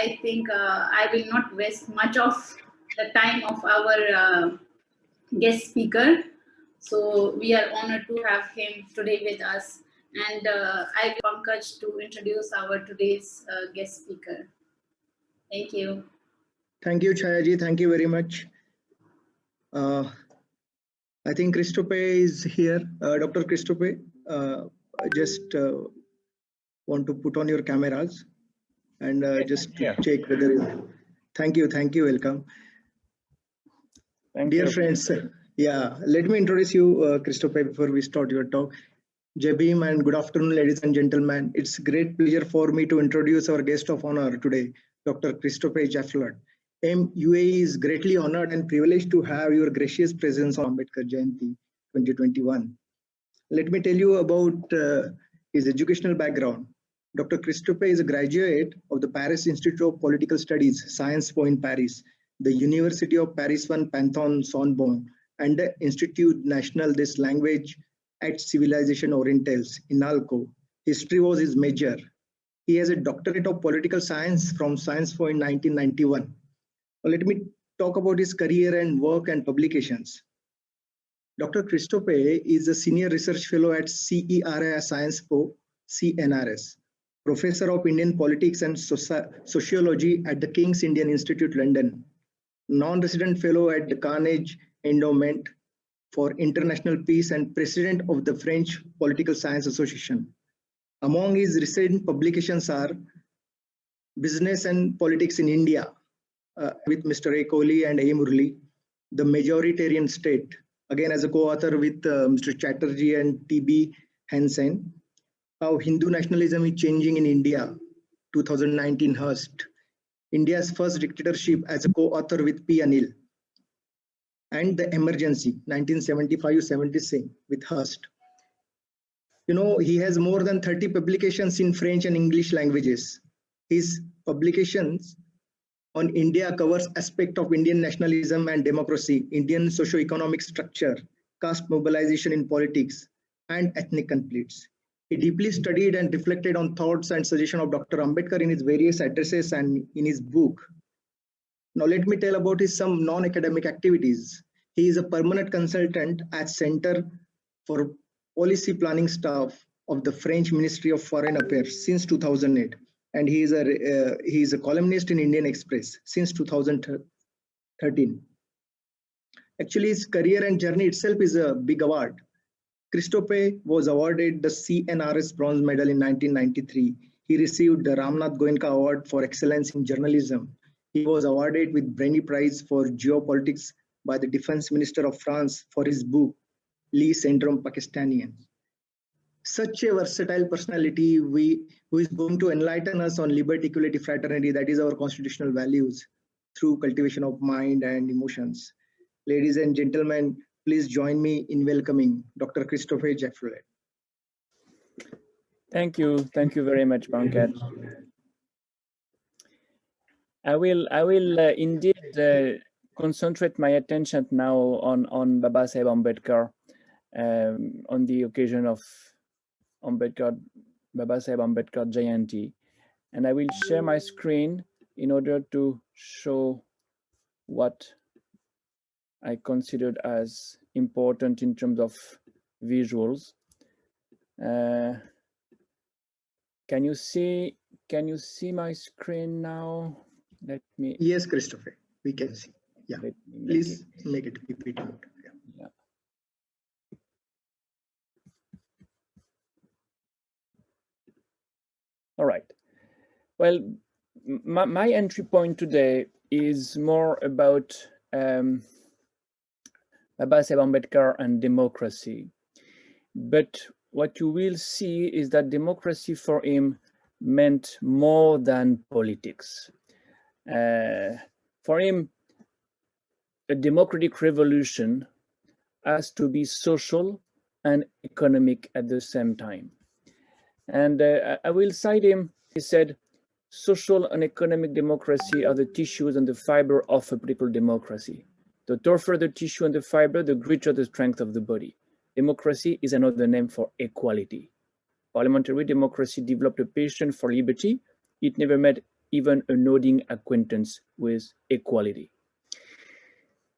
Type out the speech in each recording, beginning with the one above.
I think I will not waste much of the time of our guest speaker. So we are honored to have him today with us. And I will Pankaj to introduce our today's guest speaker. Thank you. Thank you, Chayaji. Thank you very much. I think Christophe is here. Dr. Christophe, I just want to put on your cameras and just to check whether you... Thank you, welcome. Dear friends, let me introduce you, Christophe, before we start your talk. Jai Bhim and good afternoon, ladies and gentlemen. It's a great pleasure for me to introduce our guest of honor today, Dr. Christophe Jaffrelot. UAE is greatly honored and privileged to have your gracious presence on Ambedkar Jayanti 2021. Let me tell you about his educational background. Dr. Christophe is a graduate of the Paris Institute of Political Studies, Sciences Po in Paris, the University of Paris 1 Panthon-Sorbonne, and the Institut National des Languages et Civilisation Orientales, INALCO. History was his major. He has a doctorate of political science from Sciences Po in 1991. Let me talk about his career and work and publications. Dr. Christophe is a senior research fellow at CERA Sciences Po, CNRS, professor of Indian politics and sociology at the King's Indian Institute, London, non-resident fellow at the Carnegie Endowment for International Peace and president of the French Political Science Association. Among his recent publications are Business and Politics in India, with Mr. A. Kohli and A. Murli, The Majoritarian State, again as a co-author with Mr. Chatterjee and T.B. Hansen, How Hindu Nationalism is Changing in India, 2019 Hearst, India's First Dictatorship as a co-author with P. Anil, and The Emergency, 1975-76 with Hearst. You know, he has more than 30 publications in French and English languages. His publications on India covers aspects of Indian nationalism and democracy, Indian socio-economic structure, caste mobilization in politics, and ethnic conflicts. He deeply studied and reflected on thoughts and suggestions of Dr. Ambedkar in his various addresses and in his book. Now let me tell about his some non-academic activities. He is a permanent consultant at Center for Policy Planning Staff of the French Ministry of Foreign Affairs since 2008. And he is a columnist in Indian Express since 2013. Actually, his career and journey itself is a big award. Christophe was awarded the CNRS Bronze Medal in 1993. He received the Ramnath Goenka Award for Excellence in Journalism. He was awarded with Brenny Prize for Geopolitics by the Defense Minister of France for his book, Les Syndrome Pakistanian. Such a versatile personality who is going to enlighten us on liberty, equality, fraternity, that is our constitutional values, through cultivation of mind and emotions. Ladies and gentlemen, please join me in welcoming Dr. Christophe Jaffrelot. Thank you very much, Pankaj. I will indeed concentrate my attention now on Babasaheb Ambedkar on the occasion of Babasaheb Ambedkar Jayanti, and I will share my screen in order to show what I considered as important in terms of visuals. Can you see my screen now? Let me. Yes, Christopher, we can see. Yeah, please make it repeat. Yeah. All right. Well, my entry point today is more about Babasaheb Ambedkar and democracy. But what you will see is that democracy for him meant more than politics. For him, a democratic revolution has to be social and economic at the same time. And I will cite him. He said, social and economic democracy are the tissues and the fiber of a political democracy. The tougher the tissue and the fiber, the greater the strength of the body. Democracy is another name for equality. Parliamentary democracy developed a passion for liberty. It never made even a nodding acquaintance with equality.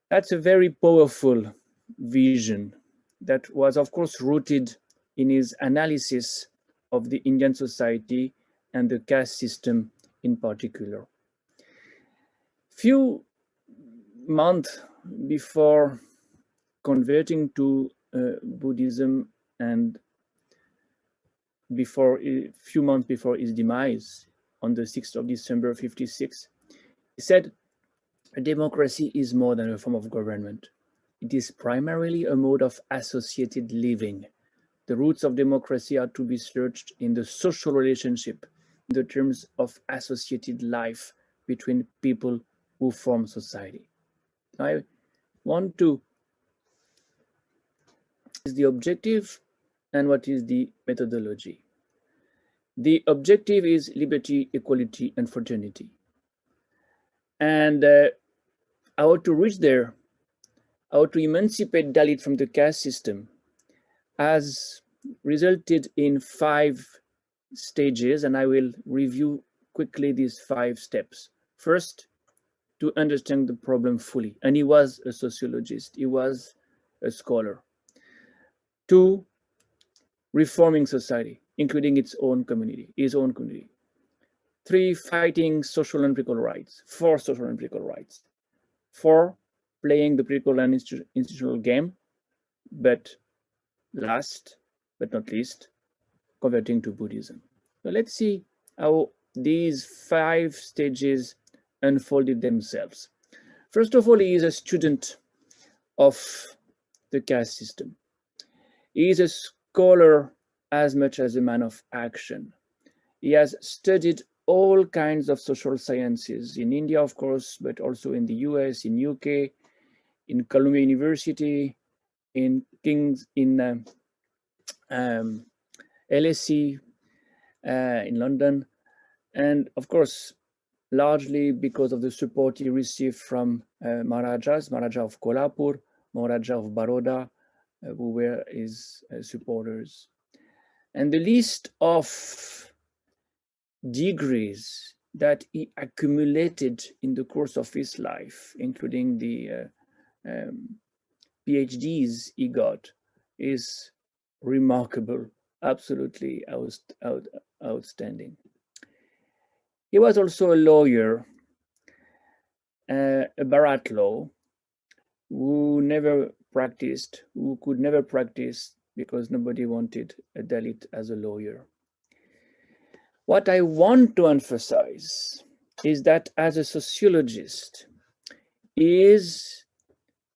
That's a very powerful vision that was, of course, rooted in his analysis of the Indian society and the caste system in particular. Few months before converting to Buddhism and few months before his demise on the 6th of December 56, he said, democracy is more than a form of government. It is primarily a mode of associated living. The roots of democracy are to be searched in the social relationship, in the terms of associated life between people who form society. I want to is the objective and what is the methodology. The objective is liberty, equality, and fraternity. And how to reach there, how to emancipate Dalit from the caste system, has resulted in 5 stages, and I will review quickly these 5 steps. First, to understand the problem fully, and he was a sociologist, he was a scholar. 2, reforming society, including its own community, his own community. 3, fighting social and political rights, 4, social and political rights. 4, playing the political and institutional game, but last but not least, converting to Buddhism. So let's see how these 5 stages unfolded themselves. First of all, he is a student of the caste system. He is a scholar as much as a man of action. He has studied all kinds of social sciences in India, of course, but also in the US, in UK, in Columbia University, in LSE, in London, and of course, largely because of the support he received from Maharaja of Kolhapur, Maharaja of Baroda, who were his supporters. And the list of degrees that he accumulated in the course of his life, including the PhDs he got, is remarkable, absolutely outstanding. He was also a lawyer, a Bharat law, who never practiced, who could never practice because nobody wanted a Dalit as a lawyer. What I want to emphasize is that as a sociologist, he is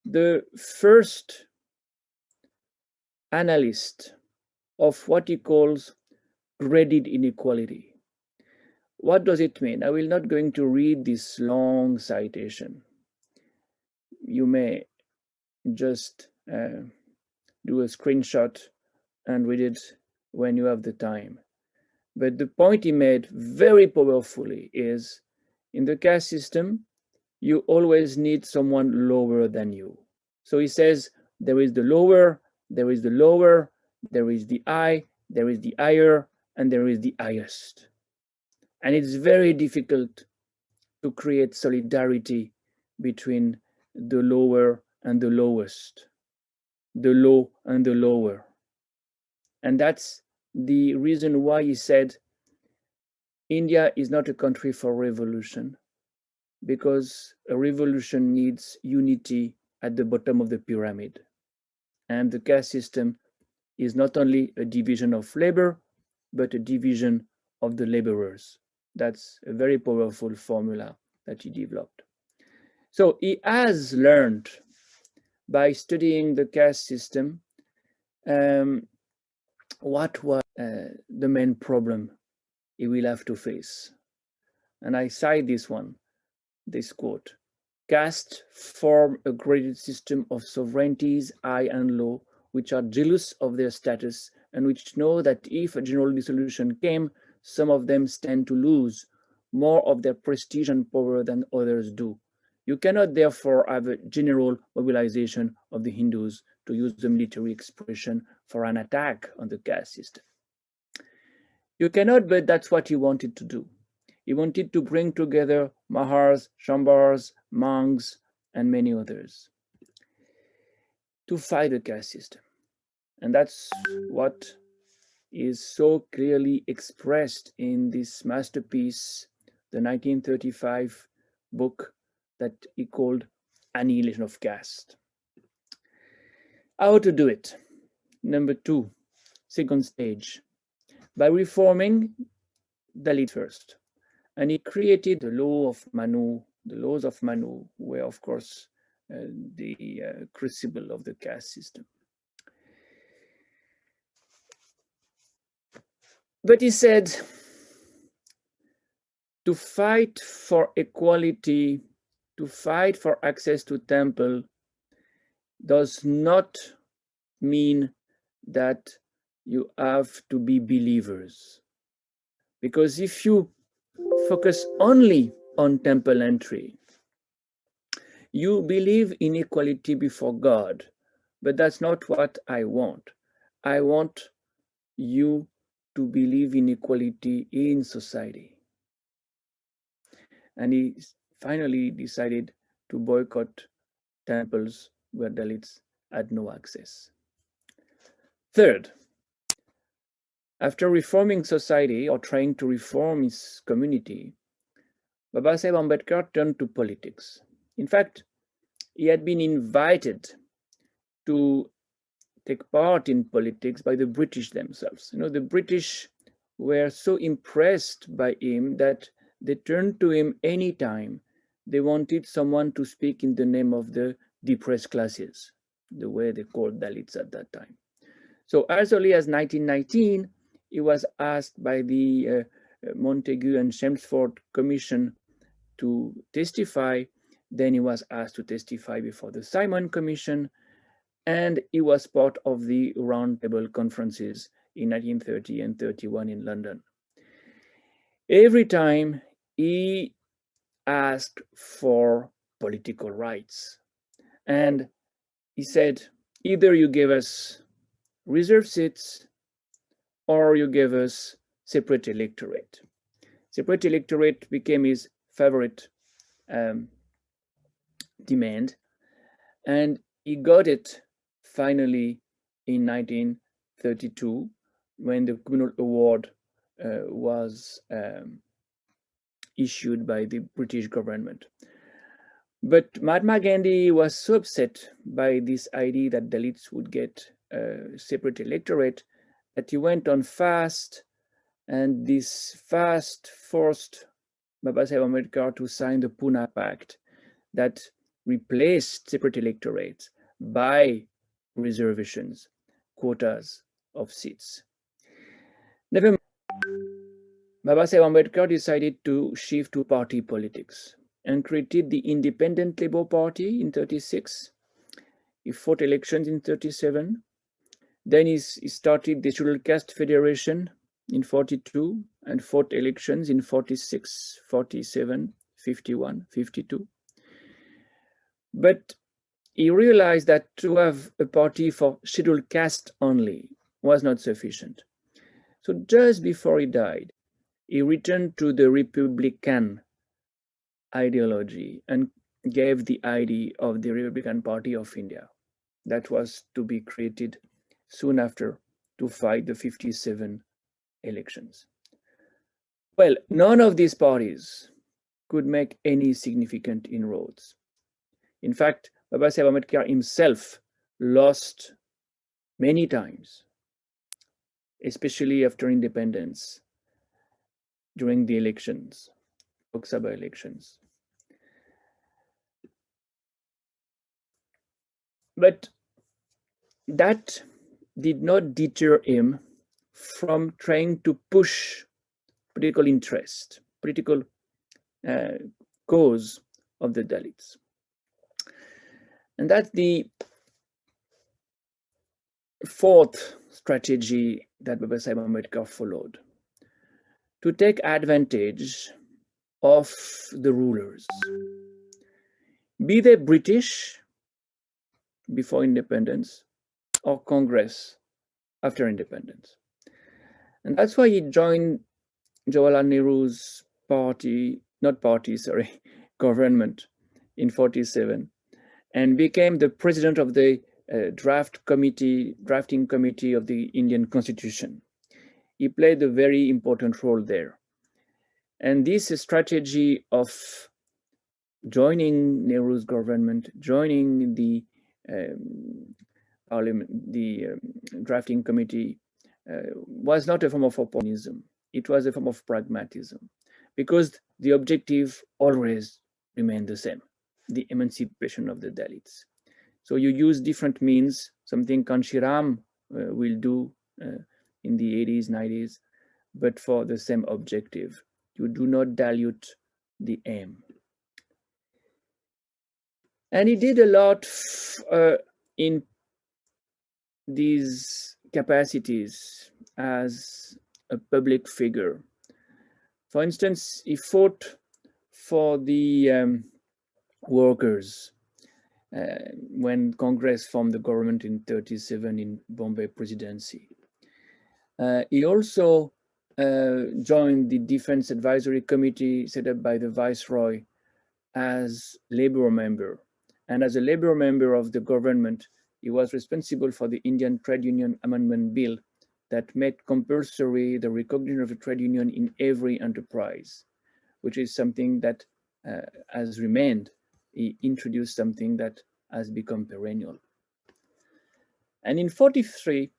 the first analyst of what he calls graded inequality. What does it mean? I will not going to read this long citation. You may just do a screenshot and read it when you have the time. But the point he made very powerfully is, in the caste system, you always need someone lower than you. So he says, there is the lower, there is the lower, there is the high, there is the higher, and there is the highest. And it's very difficult to create solidarity between the lower and the lowest, the low and the lower. And that's the reason why he said India is not a country for revolution, because a revolution needs unity at the bottom of the pyramid. And the caste system is not only a division of labor, but a division of the laborers. That's a very powerful formula that he developed. So he has learned by studying the caste system what was the main problem he will have to face. And I cite this quote: caste form a graded system of sovereignties, high and low, which are jealous of their status and which know that if a general dissolution came, some of them stand to lose more of their prestige and power than others do. You cannot therefore have a general mobilization of the Hindus, to use the military expression, for an attack on the caste system. You cannot, but that's what he wanted to do. He wanted to bring together Mahars, Shambhars, monks, and many others to fight the caste system. And that's what is so clearly expressed in this masterpiece, the 1935 book that he called Annihilation of Caste. How to do it? Number two, second stage, by reforming Dalit first. And he created the law of Manu. The laws of Manu were, of course, the crucible of the caste system. But he said, to fight for equality, to fight for access to temple, does not mean that you have to be believers. Because if you focus only on temple entry, you believe in equality before God, but that's not what I want. I want you to believe in equality in society. And he finally decided to boycott temples where Dalits had no access. Third, after reforming society or trying to reform his community, Babasaheb Ambedkar turned to politics. In fact, he had been invited to take part in politics by the British themselves. You know, the British were so impressed by him that they turned to him anytime they wanted someone to speak in the name of the depressed classes, the way they called Dalits at that time. So as early as 1919, he was asked by the Montagu and Chelmsford Commission to testify. Then he was asked to testify before the Simon Commission, and he was part of the Roundtable Conferences in 1930 and 31 in London. Every time he asked for political rights, and he said, either you give us reserved seats or you give us separate electorate. Separate electorate became his favorite demand, and he got it finally in 1932 when the Communal Award was issued by the British government. But Mahatma Gandhi was so upset by this idea that Dalits would get a separate electorate that he went on fast, and this fast forced Babasaheb Ambedkar to sign the Pune Pact that replaced separate electorates by reservations, quotas of seats. Never mind, Babasaheb Ambedkar decided to shift to party politics and created the Independent Labour Party in 36. He fought elections in 37. Then he started the Scheduled Caste Federation in 42 and fought elections in 46, 47, 51, 52. But he realized that to have a party for scheduled caste only was not sufficient. So just before he died, he returned to the Republican ideology and gave the idea of the Republican Party of India that was to be created soon after to fight the 57 elections. Well, none of these parties could make any significant inroads. In fact, Babasaheb Ambedkar himself lost many times, especially after independence, during the elections, Lok Sabha elections. But that did not deter him from trying to push political interest, political cause of the Dalits. And that's the fourth strategy that Babasaheb Ambedkar followed, to take advantage of the rulers, be they British before independence or Congress after independence. And that's why he joined Jawaharlal Nehru's government in 47, and became the president of the drafting committee of the Indian Constitution. He played a very important role there. And this strategy of joining Nehru's government, joining the parliament, the drafting committee, was not a form of opportunism. It was a form of pragmatism, because the objective always remained the same: the emancipation of the Dalits. So you use different means, something Kanshiram will do in the 80s, 90s, but for the same objective. You do not dilute the aim. And he did a lot in these capacities as a public figure. For instance, he fought for the workers when Congress formed the government in 37 in Bombay Presidency. He also joined the Defense Advisory Committee set up by the Viceroy as labor member. And as a labor member of the government, he was responsible for the Indian Trade Union Amendment Bill that made compulsory the recognition of a trade union in every enterprise, which is something that has remained. He introduced something that has become perennial. And in 43,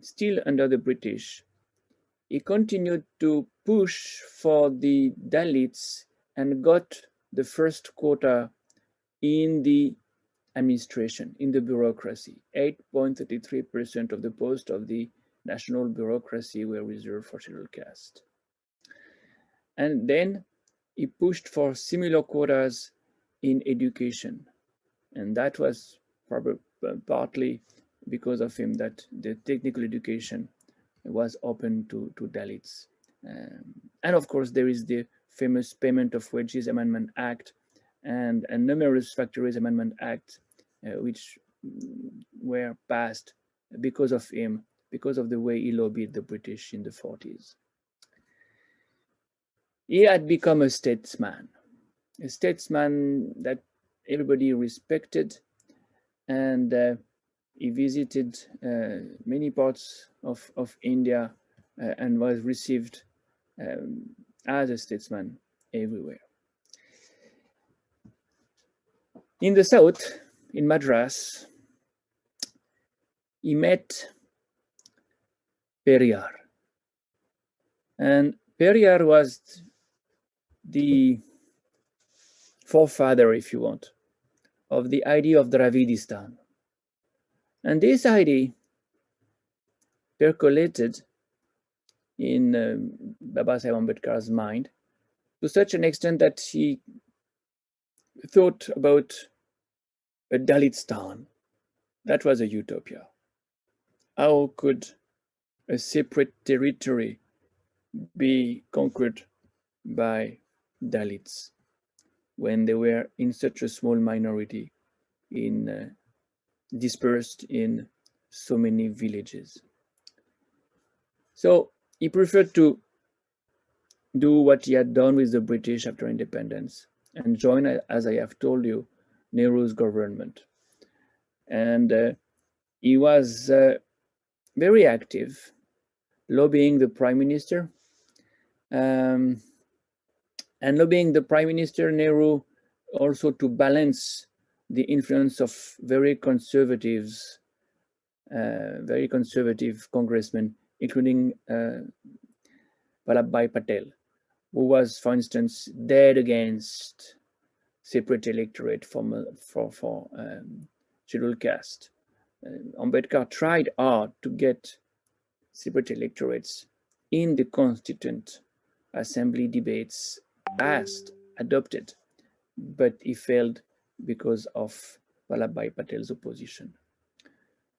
still under the British, he continued to push for the Dalits and got the first quota in the administration, in the bureaucracy. 8.33% of the posts of the national bureaucracy were reserved for scheduled caste. And then he pushed for similar quotas in education. And that was probably partly because of him that the technical education was open to Dalits. And of course, there is the famous Payment of Wages Amendment Act and numerous Factories Amendment Act, which were passed because of him, because of the way he lobbied the British in the 40s. He had become a statesman that everybody respected, and he visited many parts of India and was received as a statesman everywhere. In the south, in Madras, he met Periyar. And Periyar was the forefather, if you want, of the idea of Dravidistan. And this idea percolated in Babasaheb Ambedkar's mind to such an extent that he thought about a Dalistan. That was a utopia. How could a separate territory be conquered by Dalits when they were in such a small minority, dispersed in so many villages? So he preferred to do what he had done with the British after independence and join, as I have told you, Nehru's government. And he was very active, lobbying the Prime Minister. And lobbying the Prime Minister, Nehru, also to balance the influence of very conservative congressmen, including Vallabhbhai Patel, who was, for instance, dead against separate electorate for scheduled caste. Ambedkar tried hard to get separate electorates in the Constituent Assembly debates adopted, but he failed because of Vallabhbhai Patel's opposition.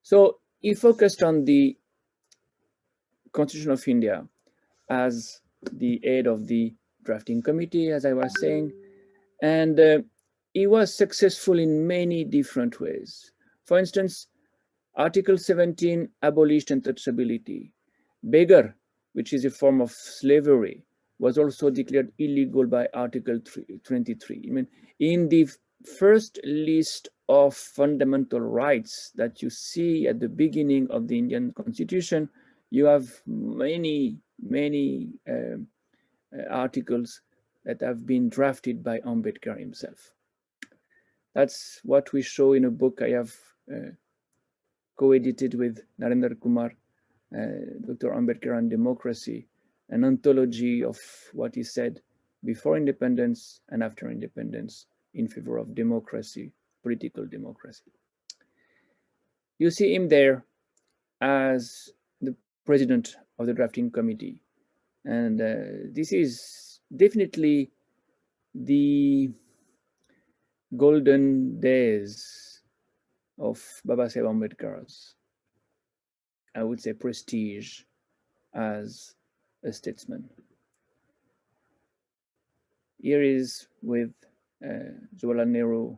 So he focused on the Constitution of India as the head of the drafting committee, as I was saying, and he was successful in many different ways. For instance, Article 17 abolished untouchability. Beggar, which is a form of slavery, was also declared illegal by Article 23. I mean, in the first list of fundamental rights that you see at the beginning of the Indian Constitution, you have many articles that have been drafted by Ambedkar himself. That's what we show in a book I have co-edited with Narendra Kumar, Dr. Ambedkar and Democracy, an anthology of what he said before independence and after independence in favor of democracy, political democracy. You see him there as the president of the drafting committee. And this is definitely the golden days of Babasaheb Ambedkar's, I would say, prestige as a statesman. Here is with Jawaharlal Nehru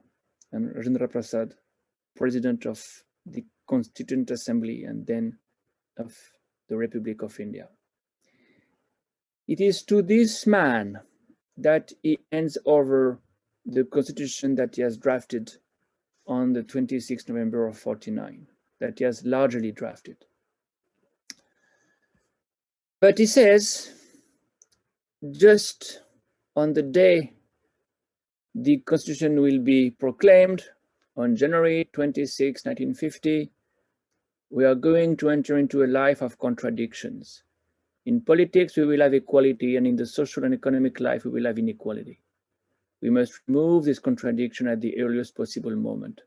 and Rajendra Prasad, president of the Constituent Assembly and then of the Republic of India. It is to this man that he hands over the constitution that he has drafted on the 26th November of 49, that he has largely drafted. But he says, just on the day the constitution will be proclaimed, on January 26, 1950, we are going to enter into a life of contradictions. In politics, we will have equality, and in the social and economic life, we will have inequality. We must remove this contradiction at the earliest possible moment,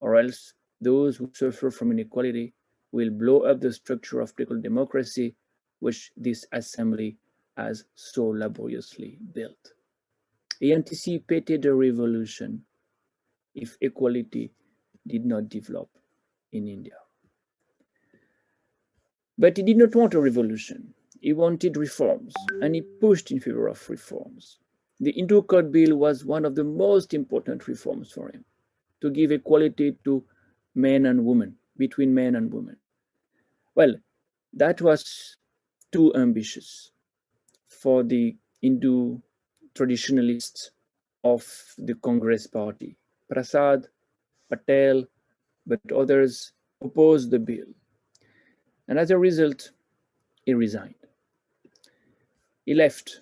or else those who suffer from inequality will blow up the structure of political democracy, which this assembly has so laboriously built. He anticipated a revolution if equality did not develop in India. But he did not want a revolution. He wanted reforms, and he pushed in favor of reforms. The Hindu Code Bill was one of the most important reforms for him, to give equality to men and women, between men and women. Well, that was too ambitious for the Hindu traditionalists of the Congress party. Prasad, Patel, but others opposed the bill. And as a result, he resigned. He left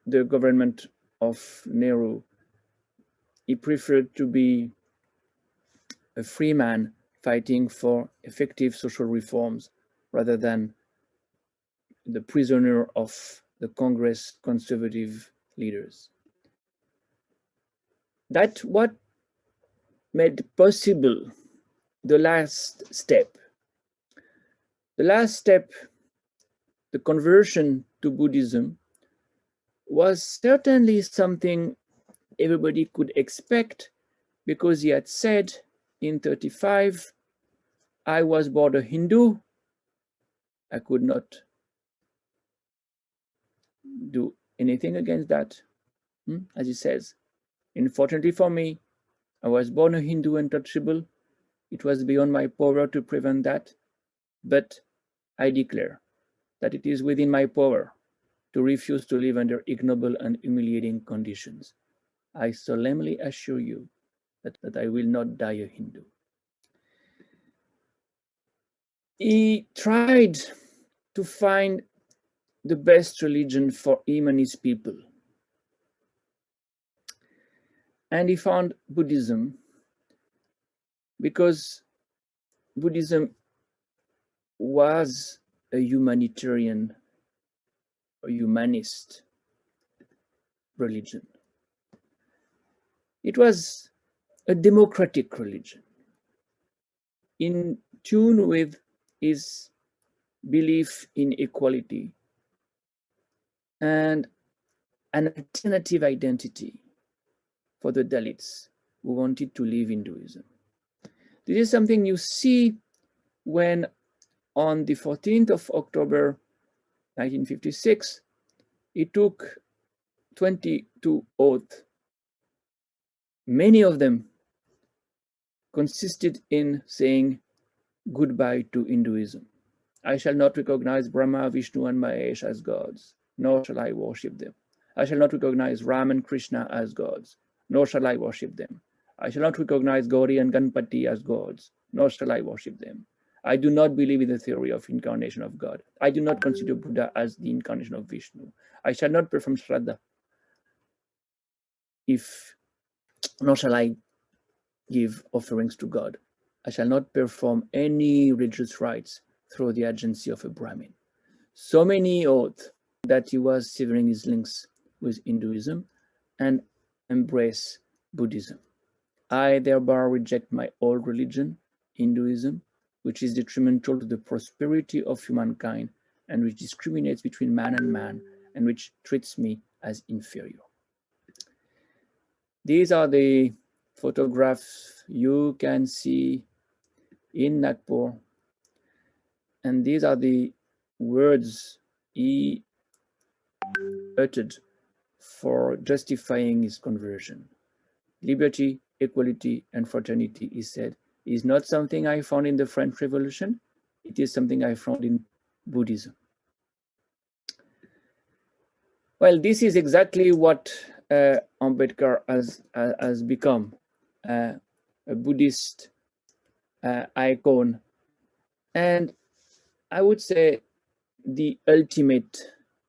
the government of Nehru. He preferred to be a free man fighting for effective social reforms rather than the prisoner of the Congress conservative leaders. That's what made possible the last step. The last step, the conversion to Buddhism, was certainly something everybody could expect, because he had said in 1935, I was born a Hindu. I could not do anything against that, as he says. Unfortunately for me, I was born a Hindu untouchable. It was beyond my power to prevent that, but I declare that it is within my power to refuse to live under ignoble and humiliating conditions. I solemnly assure you that I will not die a Hindu. He tried to find the best religion for him and his people. And he found Buddhism, because Buddhism was a humanitarian, a humanist religion. It was a democratic religion, in tune with his belief in equality and an alternative identity for the Dalits who wanted to live Hinduism. This is something you see when, on the 14th of October 1956, he took 22 oaths. Many of them consisted in saying goodbye to Hinduism. I shall not recognize Brahma, Vishnu, and Mahesh as gods. nor shall I worship them. I shall not recognize Ram and Krishna as gods, nor shall I worship them. I shall not recognize Gauri and Ganpati as gods, nor shall I worship them. I do not believe in the theory of incarnation of God. I do not consider Buddha as the incarnation of Vishnu. I shall not perform Shraddha, nor shall I give offerings to God. I shall not perform any religious rites through the agency of a Brahmin. So many oaths that he was severing his links with Hinduism and embrace Buddhism. I thereby reject my old religion, Hinduism, which is detrimental to the prosperity of humankind and which discriminates between man and man and which treats me as inferior. These are the photographs you can see in Nagpur, and these are the words he uttered for justifying his conversion. Liberty, equality, and fraternity, he said, is not something I found in the French Revolution. It is something I found in Buddhism. Well, this is exactly what Ambedkar has become, a Buddhist icon, and I would say the ultimate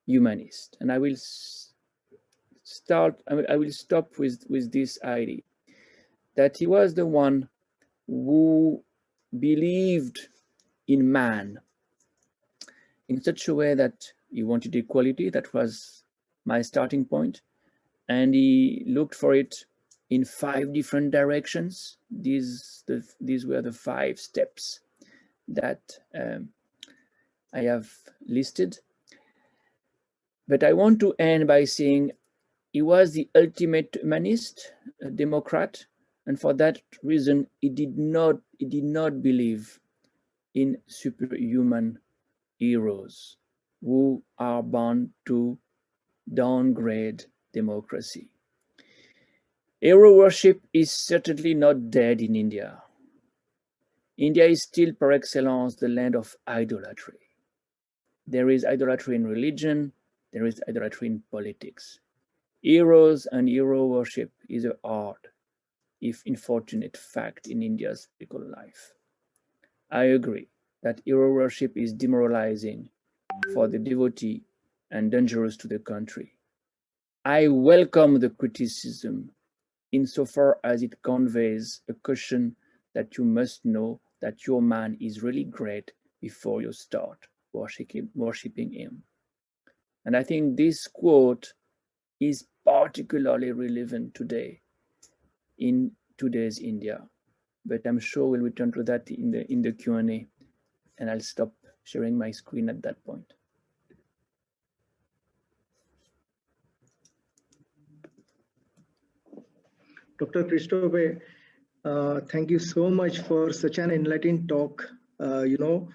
humanist. And I will stop with this idea that he was the one who believed in man in such a way that he wanted equality. That was my starting point, and he looked for it in 5 different directions. These were the 5 steps that I have listed. But I want to end by saying he was the ultimate humanist, a Democrat, and for that reason, he did not believe in superhuman heroes who are bound to downgrade democracy. Hero worship is certainly not dead in India. India is still par excellence the land of idolatry. There is idolatry in religion, there is idolatry in politics. Heroes and hero worship is a hard, if unfortunate, fact in India's political life. I agree that hero worship is demoralizing for the devotee and dangerous to the country. I welcome the criticism insofar as it conveys a caution that you must know that your man is really great before you start worshiping him. And I think this quote is particularly relevant today in today's India. But I'm sure we'll return to that in the Q&A, and I'll stop sharing my screen at that point. Dr. Christophe, thank you so much for such an enlightening talk. Your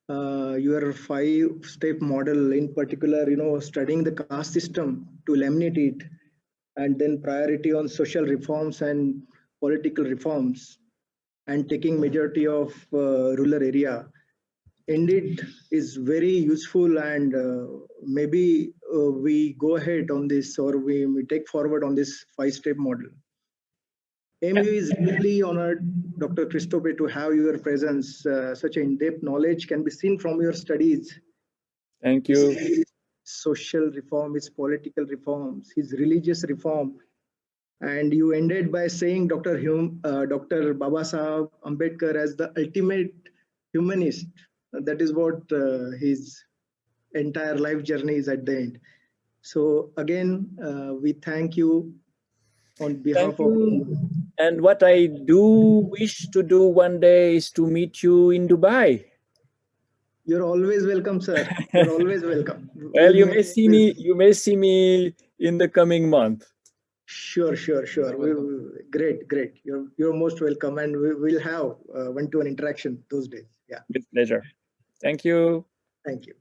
5-step model in particular, studying the caste system to eliminate it, and then priority on social reforms and political reforms, and taking majority of rural area. Indeed is very useful, and maybe we go ahead on this, or we take forward on this 5-step model. AMU is really honored, Dr. Christophe, to have your presence. Such in-depth knowledge can be seen from your studies. Thank you. His social reform, his political reforms, his religious reform. And you ended by saying Dr. Babasaheb Ambedkar as the ultimate humanist. That is what his entire life journey is at the end. So again, we thank you on behalf of. And what I do wish to do one day is to meet you in Dubai. You're always welcome, sir. You're always welcome. Well, you may see me. You may see me in the coming month. Sure. Great. You're most welcome, and we'll have one-to-one interaction those days. Yeah. With pleasure. Thank you. Thank you.